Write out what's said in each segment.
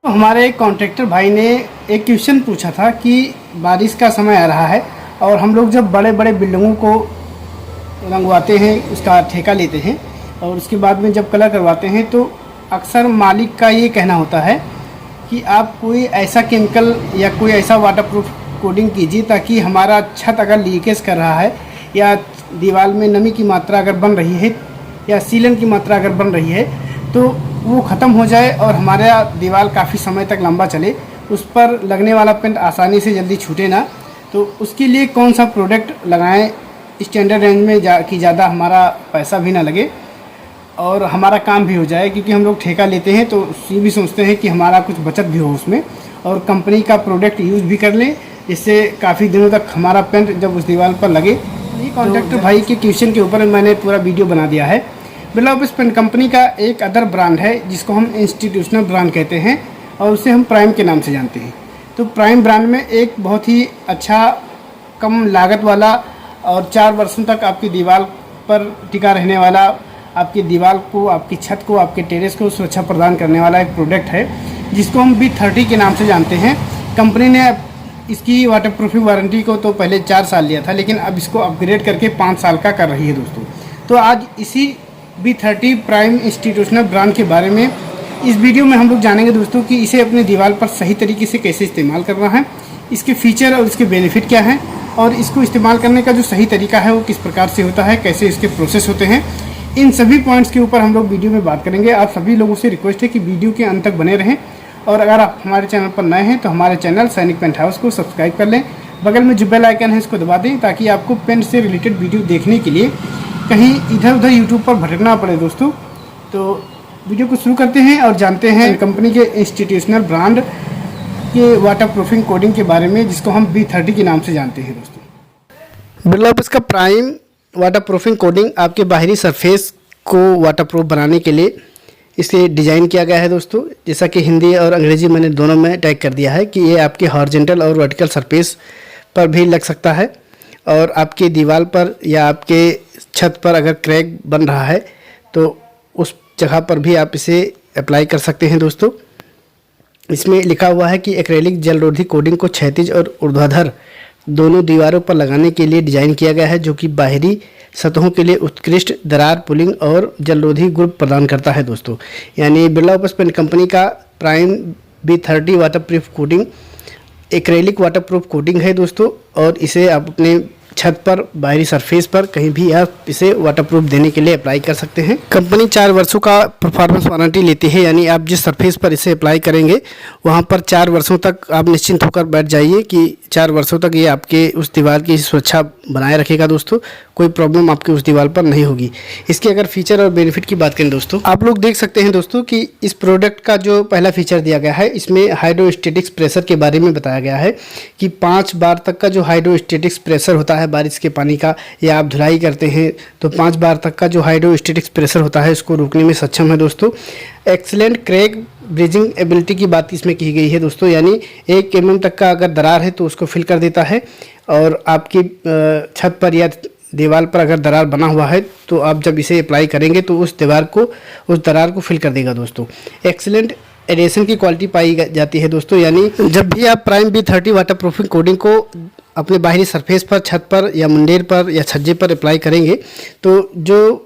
हमारे एक कॉन्ट्रैक्टर भाई ने एक क्वेश्चन पूछा था कि बारिश का समय आ रहा है और हम लोग जब बड़े बड़े बिल्डिंगों को रंगवाते हैं, उसका ठेका लेते हैं और उसके बाद में जब कलर करवाते हैं तो अक्सर मालिक का ये कहना होता है कि आप कोई ऐसा केमिकल या कोई ऐसा वाटरप्रूफ कोटिंग कीजिए ताकि हमारा छत अगर लीकेज कर रहा है या दीवार में नमी की मात्रा अगर बन रही है या सीलन की मात्रा अगर बन रही है तो वो ख़त्म हो जाए और हमारा दीवार काफ़ी समय तक लंबा चले, उस पर लगने वाला पेंट आसानी से जल्दी छूटे ना। तो उसके लिए कौन सा प्रोडक्ट लगाएं स्टैंडर्ड रेंज में कि ज़्यादा हमारा पैसा भी ना लगे और हमारा काम भी हो जाए, क्योंकि हम लोग ठेका लेते हैं तो ये भी सोचते हैं कि हमारा कुछ बचत भी हो उसमें और कंपनी का प्रोडक्ट यूज़ भी कर लें, इससे काफ़ी दिनों तक हमारा पेंट जब उस दीवार पर लगे। ये कॉन्ट्रैक्टर भाई के क्वेश्चन के ऊपर मैंने पूरा वीडियो बना दिया है। बिरला ऑफिस पेंट कंपनी का एक अदर ब्रांड है जिसको हम इंस्टीट्यूशनल ब्रांड कहते हैं और उसे हम प्राइम के नाम से जानते हैं। तो प्राइम ब्रांड में एक बहुत ही अच्छा कम लागत वाला और 4 वर्षों तक आपकी दीवार पर टिका रहने वाला, आपकी दीवार को, आपकी छत को, आपके टेरेस को सुरक्षा प्रदान करने वाला एक प्रोडक्ट है जिसको हम B30 के नाम से जानते हैं। कंपनी ने इसकी वाटरप्रूफिंग वारंटी को तो पहले 4 साल लिया था, लेकिन अब इसको अपग्रेड करके 5 साल का कर रही है दोस्तों। तो आज इसी B30 प्राइम इंस्टीट्यूशनल ब्रांड के बारे में इस वीडियो में हम लोग जानेंगे दोस्तों कि इसे अपने दीवार पर सही तरीके से कैसे इस्तेमाल करना है, इसके फीचर और इसके बेनिफिट क्या हैं और इसको इस्तेमाल करने का जो सही तरीका है वो किस प्रकार से होता है, कैसे इसके प्रोसेस होते हैं, इन सभी पॉइंट्स के ऊपर हम लोग वीडियो में बात करेंगे। आप सभी लोगों से रिक्वेस्ट है कि वीडियो के अंत तक बने रहें और अगर आप हमारे चैनल पर नए हैं तो हमारे चैनल सैनिक पेंट हाउस को सब्सक्राइब कर लें। बगल में जो बेल आइकन है इसको दबा दें ताकि आपको पेंट से रिलेटेड वीडियो देखने के लिए कहीं इधर उधर यूट्यूब पर भटकना पड़े दोस्तों। तो वीडियो को शुरू करते हैं और जानते हैं कंपनी के इंस्टीट्यूशनल ब्रांड के वाटरप्रूफिंग कोटिंग के बारे में जिसको हम B30 के नाम से जानते हैं दोस्तों। बिरला ऑफिस का प्राइम वाटरप्रूफिंग कोटिंग आपके बाहरी सरफेस को वाटरप्रूफ बनाने के लिए इसे डिज़ाइन किया गया है दोस्तों। जैसा कि हिंदी और अंग्रेजी मैंने दोनों में टैग कर दिया है कि ये आपके हॉरिजॉन्टल और वर्टिकल सरफेस पर भी लग सकता है और आपके दीवार पर या आपके छत पर अगर क्रैक बन रहा है तो उस जगह पर भी आप इसे अप्लाई कर सकते हैं दोस्तों। इसमें लिखा हुआ है कि एक्रेलिक जलरोधी कोटिंग को क्षैतिज और ऊर्ध्वाधर दोनों दीवारों पर लगाने के लिए डिज़ाइन किया गया है, जो कि बाहरी सतहों के लिए उत्कृष्ट दरार पुलिंग और जलरोधी गुण प्रदान करता है दोस्तों। यानी बिरला ऑफिस पेंट कंपनी का prime B30 waterproof coating acrylic waterproof coating है दोस्तों और इसे आप अपने छत पर, बाहरी सरफेस पर कहीं भी आप इसे वाटरप्रूफ देने के लिए अप्लाई कर सकते हैं। कंपनी 4 वर्षों का परफॉर्मेंस वारंटी लेती है, यानी आप जिस सरफेस पर इसे अप्लाई करेंगे वहां पर 4 वर्षों तक आप निश्चिंत होकर बैठ जाइए कि 4 वर्षों तक ये आपके उस दीवार की सुरक्षा बनाए रखेगा दोस्तों। कोई प्रॉब्लम आपकी उस दीवार पर नहीं होगी। इसके अगर फीचर और बेनिफिट की बात करें दोस्तों, आप लोग देख सकते हैं दोस्तों कि इस प्रोडक्ट का जो पहला फीचर दिया गया है इसमें हाइड्रोस्टेटिक्स प्रेशर के बारे में बताया गया है कि 5 बार तक का जो हाइड्रोस्टेटिक्स प्रेशर होता है बारिश के पानी का, या आप धुलाई करते हैं तो 5 बार तक का जो हाइड्रोस्टेटिक्स प्रेशर होता है उसको रोकने में सक्षम है दोस्तों। एक्सीलेंट क्रैक ब्रिजिंग एबिलिटी की बात इसमें की गई है दोस्तों, यानी 1 mm तक का अगर दरार है तो उसको फिल कर देता है और आपकी छत पर या दीवार पर अगर दरार बना हुआ है तो आप जब इसे अप्लाई करेंगे तो उस दरार को फिल कर देगा दोस्तों। एक्सीलेंट एडेशन की क्वालिटी पाई जाती है दोस्तों, यानी जब भी आप प्राइम B30 वाटरप्रूफिंग कोटिंग को अपने बाहरी सरफेस पर, छत पर या मुंडेर पर या छज्जे पर अप्लाई करेंगे तो जो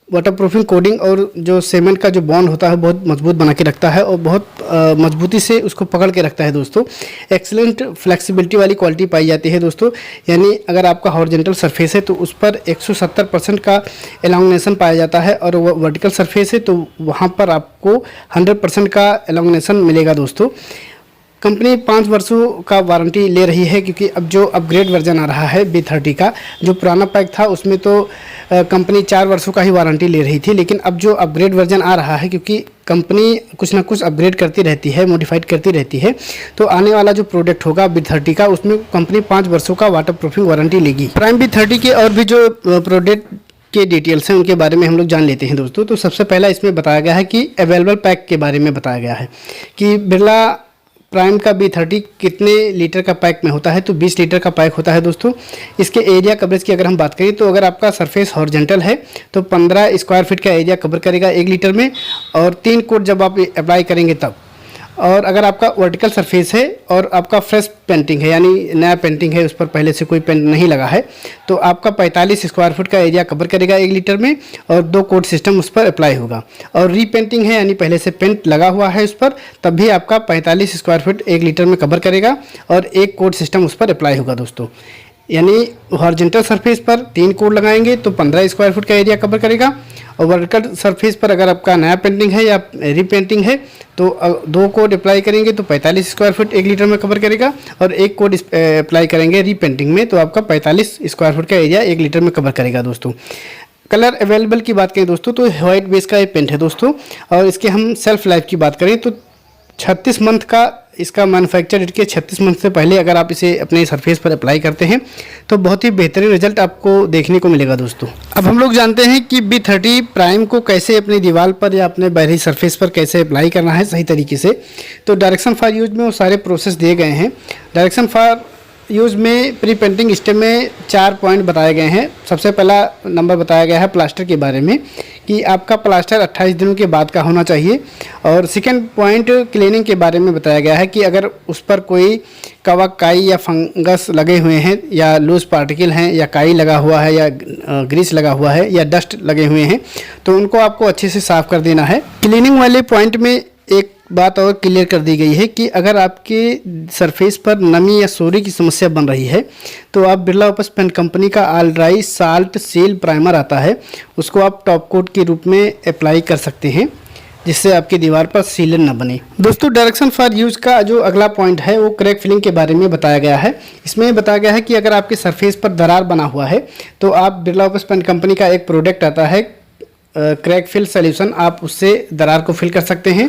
वाटरप्रूफिंग कोटिंग और जो सीमेंट का जो बॉन्ड होता है बहुत मजबूत बना के रखता है और बहुत मजबूती से उसको पकड़ के रखता है दोस्तों। एक्सीलेंट फ्लेक्सिबिलिटी वाली क्वालिटी पाई जाती है दोस्तों, यानी अगर आपका हॉरिजॉन्टल सरफेस है तो उस पर 170% का एलोंगनेशन पाया जाता है और वो वर्टिकल सरफेस है तो वहाँ पर आपको 100% का एलोंगनेशन मिलेगा दोस्तों। कंपनी 5 वर्षों का वारंटी ले रही है क्योंकि अब जो अपग्रेड वर्जन आ रहा है B30 का, जो पुराना पैक था उसमें तो कंपनी 4 वर्षों का ही वारंटी ले रही थी, लेकिन अब जो अपग्रेड वर्जन आ रहा है क्योंकि कंपनी कुछ ना कुछ अपग्रेड करती रहती है, मॉडिफाइड करती रहती है, तो आने वाला जो प्रोडक्ट होगा B30 का उसमें कंपनी 5 वर्षों का वाटरप्रूफिंग वारंटी लेगी। प्राइम B30 के और भी जो प्रोडक्ट के डिटेल्स हैं उनके बारे में हम लोग जान लेते हैं दोस्तों। तो सबसे पहला इसमें बताया गया है कि अवेलेबल पैक के बारे में बताया गया है कि बिरला प्राइम का B30 कितने लीटर का पैक में होता है, तो 20 लीटर का पैक होता है दोस्तों। इसके एरिया कवरेज की अगर हम बात करें तो अगर आपका सरफेस हॉरिजॉन्टल है तो 15 स्क्वायर फीट का एरिया कवर करेगा 1 लीटर में, और 3 कोट जब आप अप्लाई करेंगे तब, और अगर आपका वर्टिकल सरफेस है और आपका फ्रेश पेंटिंग है यानी नया पेंटिंग है, उस पर पहले से कोई पेंट नहीं लगा है, तो आपका 45 स्क्वायर फुट का एरिया कवर करेगा 1 लीटर में, और 2 कोट सिस्टम उस पर अप्लाई होगा। और रीपेंटिंग है यानी पहले से पेंट लगा हुआ है उस पर, तब भी आपका 45 स्क्वायर फुट 1 लीटर में कवर करेगा और 1 कोट सिस्टम उस पर अप्लाई होगा दोस्तों। यानी हॉरिजॉन्टल सरफेस पर 3 कोड लगाएंगे तो 15 स्क्वायर फुट का एरिया कवर करेगा, और वर्टिकल सरफेस पर अगर आपका नया पेंटिंग है या रीपेंटिंग है तो 2 कोड अप्लाई करेंगे तो 45 स्क्वायर फुट 1 लीटर में कवर करेगा, और 1 कोड अप्लाई करेंगे रीपेंटिंग में तो आपका 45 स्क्वायर फुट का एरिया 1 लीटर में कवर करेगा दोस्तों। कलर अवेलेबल की बात करें दोस्तों तो वाइट बेस का ये पेंट है दोस्तों, और इसके हम सेल्फ लाइफ की बात करें तो 36 मंथ का इसका मैन्युफैक्चर डेट के 36 मंथ से पहले अगर आप इसे अपने सरफेस पर अप्लाई करते हैं तो बहुत ही बेहतरीन रिजल्ट आपको देखने को मिलेगा दोस्तों। अब हम लोग जानते हैं कि B30 प्राइम को कैसे अपनी दीवार पर या अपने बाहरी सरफेस पर कैसे अप्लाई करना है सही तरीके से। तो डायरेक्शन फॉर यूज में वो सारे प्रोसेस दिए गए हैं। डायरेक्शन फॉर यूज में प्री पेंटिंग स्टेप में 4 पॉइंट बताए गए हैं। सबसे पहला नंबर बताया गया है प्लास्टर के बारे में कि आपका प्लास्टर 28 दिनों के बाद का होना चाहिए, और सेकेंड पॉइंट क्लीनिंग के बारे में बताया गया है कि अगर उस पर कोई कवक, काई या फंगस लगे हुए हैं या लूज पार्टिकल हैं या काई लगा हुआ है या ग्रीस लगा हुआ है या डस्ट लगे हुए हैं तो उनको आपको अच्छे से साफ़ कर देना है। क्लीनिंग वाले पॉइंट में एक बात और क्लियर कर दी गई है कि अगर आपके सरफेस पर नमी या सोरे की समस्या बन रही है तो आप बिरला ओपस पेंट कंपनी का all dry salt seal primer आता है, उसको आप टॉप कोट के रूप में अप्लाई कर सकते हैं जिससे आपकी दीवार पर सीलन न बने। दोस्तों डायरेक्शन फॉर यूज का जो अगला पॉइंट है वो क्रैक फिलिंग के बारे में बताया गया है। इसमें बताया गया है कि अगर आपके सरफेस पर दरार बना हुआ है तो आप बिरला ओपस पेंट कंपनी का एक प्रोडक्ट आता है क्रैक फिल सोल्यूशन, आप उससे दरार को फिल कर सकते हैं।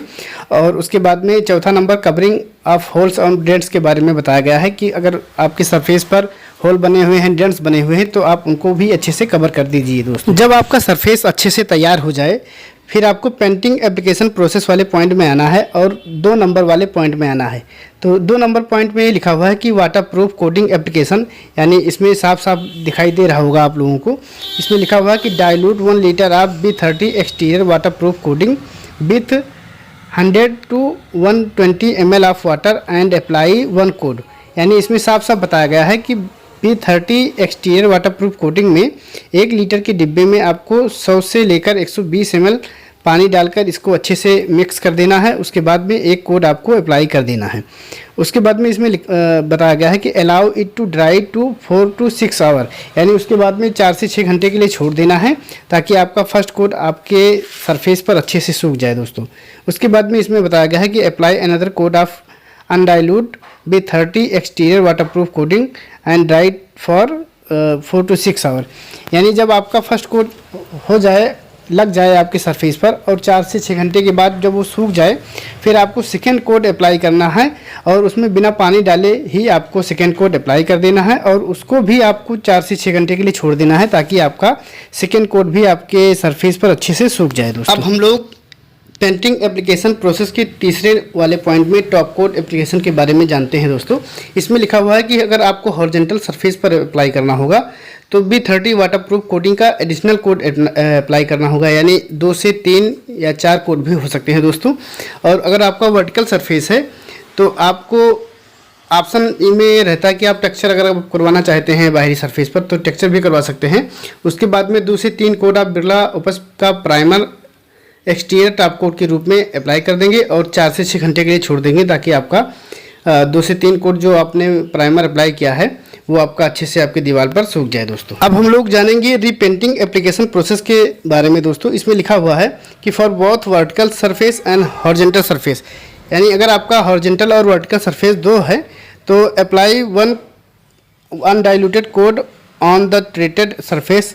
और उसके बाद में चौथा नंबर कवरिंग ऑफ होल्स और डेंट्स के बारे में बताया गया है कि अगर आपके सरफेस पर होल बने हुए हैं, डेंट्स बने हुए हैं तो आप उनको भी अच्छे से कवर कर दीजिए दोस्तों। जब आपका सरफेस अच्छे से तैयार हो जाए फिर आपको पेंटिंग एप्लीकेशन प्रोसेस वाले पॉइंट में आना है और 2 नंबर वाले पॉइंट में आना है। तो 2 नंबर पॉइंट में लिखा हुआ है कि वाटर प्रूफ कोटिंग एप्लीकेशन, यानी इसमें साफ साफ दिखाई दे रहा होगा आप लोगों को। इसमें लिखा हुआ है कि dilute 1 litre of B30 exterior water proof coating with 100 to 120 ml of water and apply 1 code. यानी इसमें साफ साफ बताया गया है कि B30 एक्सटीरियर वाटरप्रूफ कोटिंग में 1 लीटर के डिब्बे में आपको 100 से लेकर 120 ml पानी डालकर इसको अच्छे से मिक्स कर देना है। उसके बाद में 1 कोड आपको अप्लाई कर देना है। उसके बाद में इसमें बताया गया है कि allow it to dry to 4 to 6 hour, यानी उसके बाद में 4 से 6 घंटे के लिए छोड़ देना है ताकि आपका फर्स्ट कोड आपके सरफेस पर अच्छे से सूख जाए दोस्तों। उसके बाद में इसमें बताया गया है कि apply another coat of undiluted B30 exterior waterproof coating and dry for 4 to 6 hour. यानी जब आपका फर्स्ट कोट हो जाए, लग जाए आपके सरफेस पर और 4 से 6 घंटे के बाद जब वो सूख जाए फिर आपको सेकेंड कोट अप्लाई करना है, और उसमें बिना पानी डाले ही आपको सेकेंड कोट अप्लाई कर देना है और उसको भी आपको 4 से 6 घंटे के लिए छोड़ देना है ताकि आपका सेकेंड कोट भी आपके सरफेस पर अच्छे से सूख जाए दोस्तों। अब हम लोग पेंटिंग एप्लीकेशन प्रोसेस के तीसरे वाले पॉइंट में टॉप कोट एप्लीकेशन के बारे में जानते हैं दोस्तों। इसमें लिखा हुआ है कि अगर आपको हॉरिजॉन्टल सरफेस पर अप्लाई करना होगा तो B30 वाटरप्रूफ कोटिंग का एडिशनल कोड अप्लाई करना होगा, यानी 2 से 3 या 4 कोड भी हो सकते हैं दोस्तों। और अगर आपका वर्टिकल सरफेस है तो आपको ऑप्शन में रहता है कि आप टेक्सचर अगर आप करवाना चाहते हैं बाहरी सरफेस पर तो टेक्सचर भी करवा सकते हैं। उसके बाद में 2 से 3 कोड आप बिरला ओपस का प्राइमर एक्सटीरियर टॉप कोट के रूप में अप्लाई कर देंगे और 4 से 6 घंटे के लिए छोड़ देंगे ताकि आपका 2 से 3 कोट जो आपने प्राइमर अप्लाई किया है वो आपका अच्छे से आपकी दीवार पर सूख जाए दोस्तों। अब हम लोग जानेंगे रीपेंटिंग एप्लीकेशन प्रोसेस के बारे में दोस्तों। इसमें लिखा हुआ है कि for both vertical surface and horizontal surface, यानी अगर आपका हॉरिजॉन्टल और वर्टिकल सरफेस 2 है तो apply 1 undiluted code on the treated surface,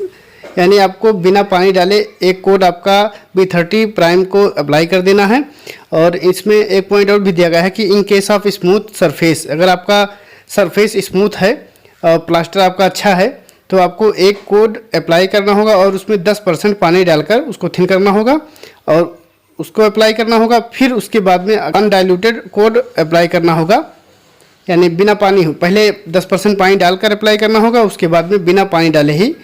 यानी आपको बिना पानी डाले 1 कोड आपका B30 प्राइम को अप्लाई कर देना है। और इसमें एक पॉइंट और भी दिया गया है कि in case of smooth surface, अगर आपका सरफेस स्मूथ है और प्लास्टर आपका अच्छा है तो आपको 1 कोड अप्लाई करना होगा और उसमें 10% पानी डालकर उसको थिन करना होगा और उसको अप्लाई करना होगा। फिर उसके बाद में अनडाइल्यूटेड कोड अप्लाई करना होगा, यानी बिना पानी, पहले 10% पानी डालकर अप्लाई करना होगा, उसके बाद में बिना पानी डाले ही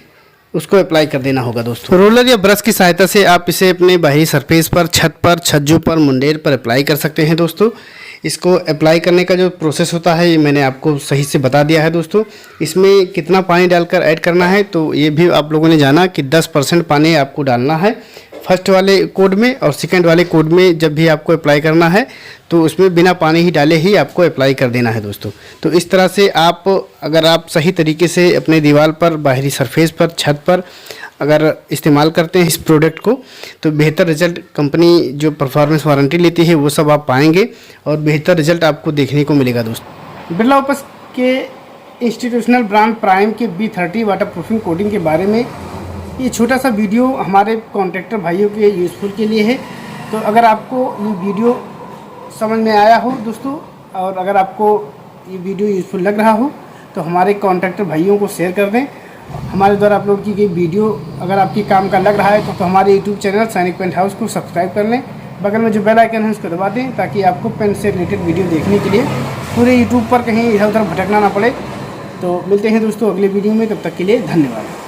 उसको अप्लाई कर देना होगा दोस्तों। रोलर या ब्रश की सहायता से आप इसे अपने बाहरी सरफेस पर, छत पर, छज्जों पर, मुंडेर पर अप्लाई कर सकते हैं दोस्तों। इसको अप्लाई करने का जो प्रोसेस होता है ये मैंने आपको सही से बता दिया है दोस्तों। इसमें कितना पानी डालकर ऐड करना है तो ये भी आप लोगों ने जाना कि 10% पानी आपको डालना है फर्स्ट वाले कोड में, और सेकंड वाले कोड में जब भी आपको अप्लाई करना है तो उसमें बिना पानी ही डाले ही आपको अप्लाई कर देना है दोस्तों। तो इस तरह से आप अगर आप सही तरीके से अपने दीवार पर, बाहरी सरफेस पर, छत पर अगर इस्तेमाल करते हैं इस प्रोडक्ट को तो बेहतर रिजल्ट, कंपनी जो परफॉर्मेंस वारंटी लेती है वो सब आप पाएंगे और बेहतर रिजल्ट आपको देखने को मिलेगा दोस्तों। बिरला ऑपस के इंस्टीट्यूशनल ब्रांड प्राइम के B30 वाटर प्रूफिंग कोटिंग के बारे में ये छोटा सा वीडियो हमारे कॉन्ट्रैक्टर भाइयों के यूज़फुल के लिए है। तो अगर आपको ये वीडियो समझ में आया हो दोस्तों, और अगर आपको ये वीडियो यूज़फुल लग रहा हो तो हमारे कॉन्ट्रैक्टर भाइयों को शेयर कर दें। हमारे द्वारा अपलोड की गई वीडियो अगर आपके काम का लग रहा है तो हमारे यूट्यूब चैनल सैनिक पेंट हाउस को सब्सक्राइब कर लें। बगल में जो बेल आइकन है उसको दबा दें ताकि आपको पेंट से रिलेटेड वीडियो देखने के लिए पूरे यूट्यूब पर कहीं इधर उधर भटकना ना पड़े। तो मिलते हैं दोस्तों अगले वीडियो में, तब तक के लिए धन्यवाद।